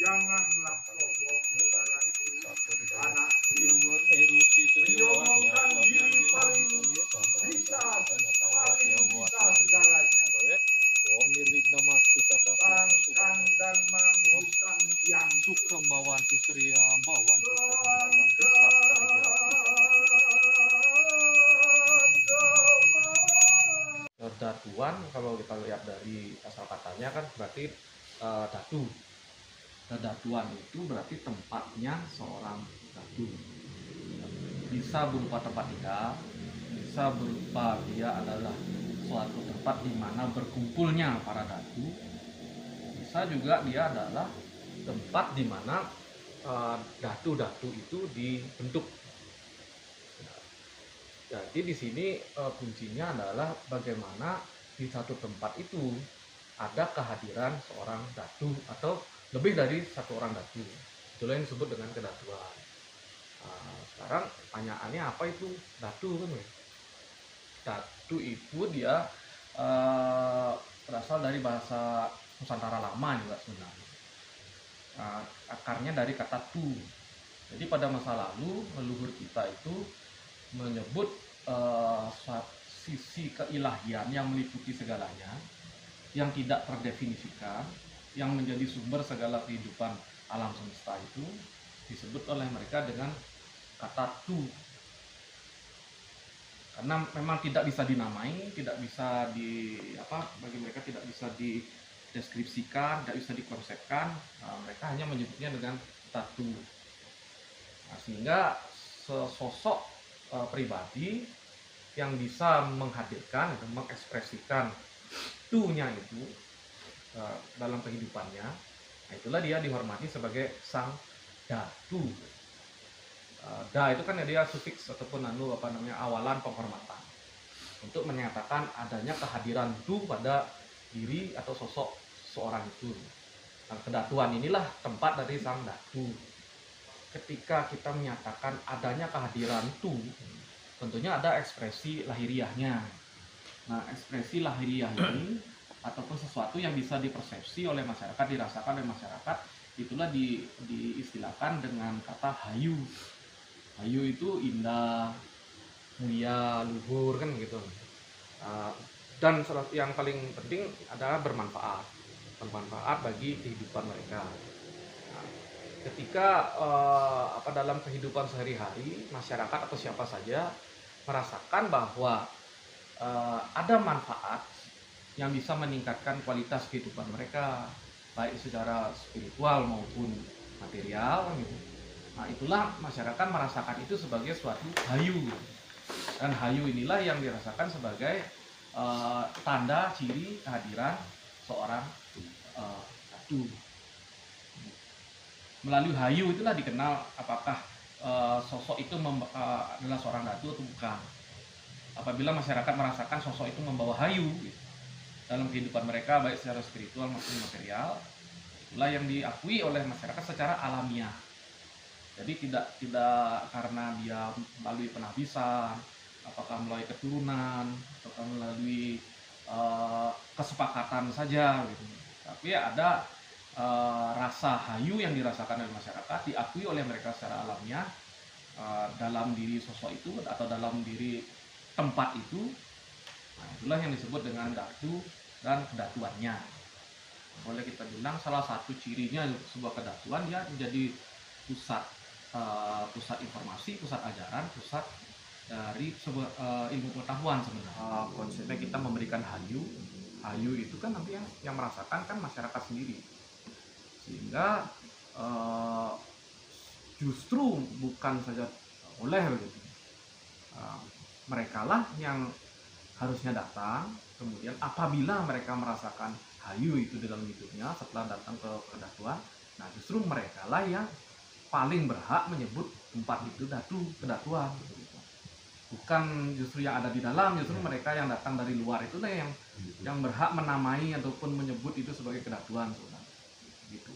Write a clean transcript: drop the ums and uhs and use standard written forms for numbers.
janganlah sombong kepadaku, anakku. Menyombongkan diri paling bisa segalanya. Sangkan dan manggukan yang Sukam bawan Sustria bawan Datuan kalau kita lihat dari asal katanya kan berarti datu. Nah, datuan itu berarti tempatnya seorang datu. Bisa berupa tempat tinggal, bisa berupa dia adalah suatu tempat di mana berkumpulnya para datu. Bisa juga dia adalah tempat di mana datu-datu itu dibentuk. Jadi di sini kuncinya adalah bagaimana di satu tempat itu ada kehadiran seorang datu atau lebih dari satu orang datu. Itulah yang disebut dengan kedatuan. Sekarang pertanyaannya apa itu datu kan ya? Datu itu dia berasal dari bahasa Nusantara lama juga sebenarnya. Akarnya dari kata tu. Jadi pada masa lalu leluhur kita itu menyebut sisi keilahian yang meliputi segalanya, yang tidak terdefinisikan, yang menjadi sumber segala kehidupan alam semesta itu disebut oleh mereka dengan kata tu. Karena memang tidak bisa dinamai, tidak bisa bagi mereka tidak bisa dideskripsikan, tidak bisa dikonsepkan, mereka hanya menyebutnya dengan kata tu. Nah, sehingga sosok pribadi yang bisa menghadirkan dan mengekspresikan tu-nya itu dalam kehidupannya, nah itulah dia dihormati sebagai sang datu. Da itu kan ya dia sufiks ataupun awalan penghormatan untuk menyatakan adanya kehadiran tu pada diri atau sosok seorang itu. Nah, kedatuan inilah tempat dari sang datu. Ketika kita menyatakan adanya kehadiran tu, tentunya ada ekspresi lahiriahnya. Nah, ekspresi lahiriah ini ataupun sesuatu yang bisa dipersepsi oleh masyarakat, dirasakan oleh masyarakat, itulah diistilahkan dengan kata hayu. Hayu itu indah, mulia, luhur kan gitu. Dan yang paling penting adalah bermanfaat bagi kehidupan mereka. Ketika dalam kehidupan sehari-hari masyarakat atau siapa saja merasakan bahwa ada manfaat yang bisa meningkatkan kualitas kehidupan mereka, baik secara spiritual maupun material gitu. Nah, itulah masyarakat merasakan itu sebagai suatu hayu, dan hayu inilah yang dirasakan sebagai tanda ciri kehadiran seorang datu. Melalui hayu itulah dikenal apakah sosok itu adalah seorang datu atau bukan. Apabila masyarakat merasakan sosok itu membawa hayu gitu, dalam kehidupan mereka baik secara spiritual maupun material, itulah yang diakui oleh masyarakat secara alamiah. Jadi tidak karena dia melalui penabisan, apakah melalui keturunan, atau melalui kesepakatan saja gitu. Tapi ada rasa hayu yang dirasakan oleh masyarakat, diakui oleh mereka secara alamiah dalam diri sosok itu atau dalam diri tempat itu. Nah, itulah yang disebut dengan datu dan kedatuannya. Boleh kita bilang salah satu cirinya sebuah kedatuan, dia menjadi pusat informasi, pusat ajaran, pusat dari sebuah ilmu pengetahuan sebenarnya. Konsepnya kita memberikan hayu itu kan nanti yang merasakan kan masyarakat sendiri, sehingga justru bukan saja oleh begitu, mereka lah yang harusnya datang. Kemudian apabila mereka merasakan hayu itu dalam hidupnya setelah datang ke kedatuan, nah justru mereka lah yang paling berhak menyebut tempat itu kedatuan. Bukan justru yang ada di dalam, justru mereka yang datang dari luar itulah yang berhak menamai ataupun menyebut itu sebagai kedatuan. Gitu.